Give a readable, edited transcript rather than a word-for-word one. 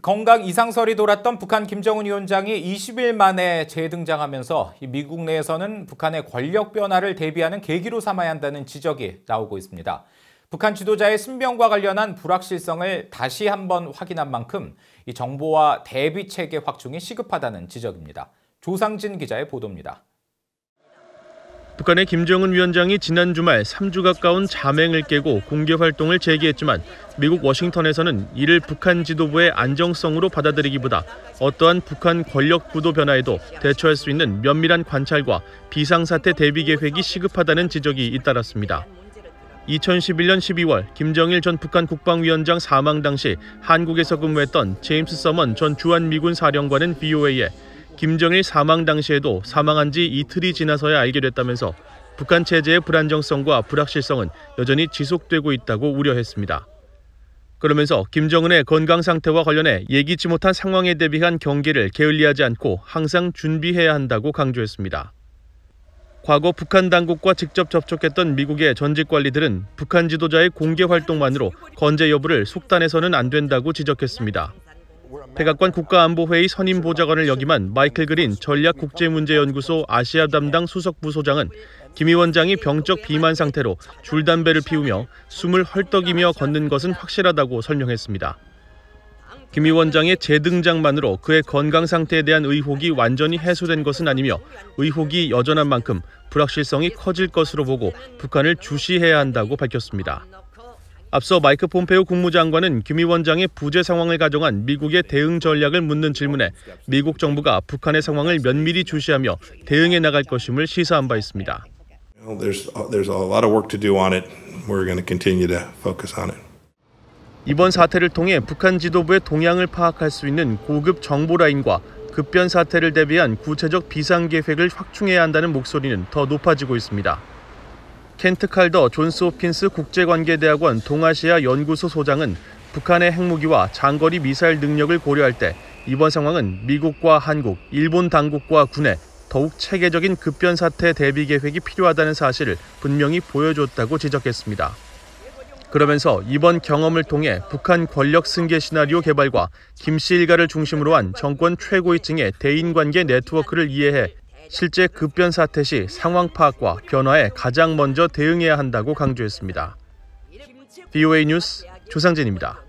건강 이상설이 돌았던 북한 김정은 위원장이 20일 만에 재등장하면서 미국 내에서는 북한의 권력 변화를 대비하는 계기로 삼아야 한다는 지적이 나오고 있습니다. 북한 지도자의 신병과 관련한 불확실성을 다시 한번 확인한 만큼 이 정보와 대비 체계 확충이 시급하다는 지적입니다. 조상진 기자의 보도입니다. 북한의 김정은 위원장이 지난 주말 3주 가까운 잠행을 깨고 공개 활동을 재개했지만 미국 워싱턴에서는 이를 북한 지도부의 안정성으로 받아들이기보다 어떠한 북한 권력 구도 변화에도 대처할 수 있는 면밀한 관찰과 비상사태 대비 계획이 시급하다는 지적이 잇따랐습니다. 2011년 12월 김정일 전 북한 국방위원장 사망 당시 한국에서 근무했던 제임스 서먼 전 주한미군 사령관은 VOA에 김정일 사망 당시에도 사망한 지 이틀이 지나서야 알게 됐다면서 북한 체제의 불안정성과 불확실성은 여전히 지속되고 있다고 우려했습니다. 그러면서 김정은의 건강 상태와 관련해 예기치 못한 상황에 대비한 경계를 게을리하지 않고 항상 준비해야 한다고 강조했습니다. 과거 북한 당국과 직접 접촉했던 미국의 전직 관리들은 북한 지도자의 공개 활동만으로 건재 여부를 속단해서는 안 된다고 지적했습니다. 백악관 국가안보회의 선임 보좌관을 역임한 마이클 그린 전략국제문제연구소 아시아 담당 수석부소장은 김 위원장이 병적 비만 상태로 줄담배를 피우며 숨을 헐떡이며 걷는 것은 확실하다고 설명했습니다. 김 위원장의 재등장만으로 그의 건강 상태에 대한 의혹이 완전히 해소된 것은 아니며 의혹이 여전한 만큼 불확실성이 커질 것으로 보고 북한을 주시해야 한다고 밝혔습니다. 앞서 마이크 폼페오 국무장관은 김 위원장의 부재 상황을 가정한 미국의 대응 전략을 묻는 질문에 미국 정부가 북한의 상황을 면밀히 주시하며 대응해 나갈 것임을 시사한 바 있습니다. There's a lot of work to do on it. We're going to continue to focus on it. 이번 사태를 통해 북한 지도부의 동향을 파악할 수 있는 고급 정보 라인과 급변 사태를 대비한 구체적 비상 계획을 확충해야 한다는 목소리는 더 높아지고 있습니다. 켄트 칼더 존스 호킨스 국제관계대학원 동아시아 연구소 소장은 북한의 핵무기와 장거리 미사일 능력을 고려할 때 이번 상황은 미국과 한국, 일본 당국과 군에 더욱 체계적인 급변 사태 대비 계획이 필요하다는 사실을 분명히 보여줬다고 지적했습니다. 그러면서 이번 경험을 통해 북한 권력 승계 시나리오 개발과 김씨 일가를 중심으로 한 정권 최고위층의 대인관계 네트워크를 이해해 실제 급변 사태 시 상황 파악과 변화에 가장 먼저 대응해야 한다고 강조했습니다. VOA 뉴스 조상진입니다.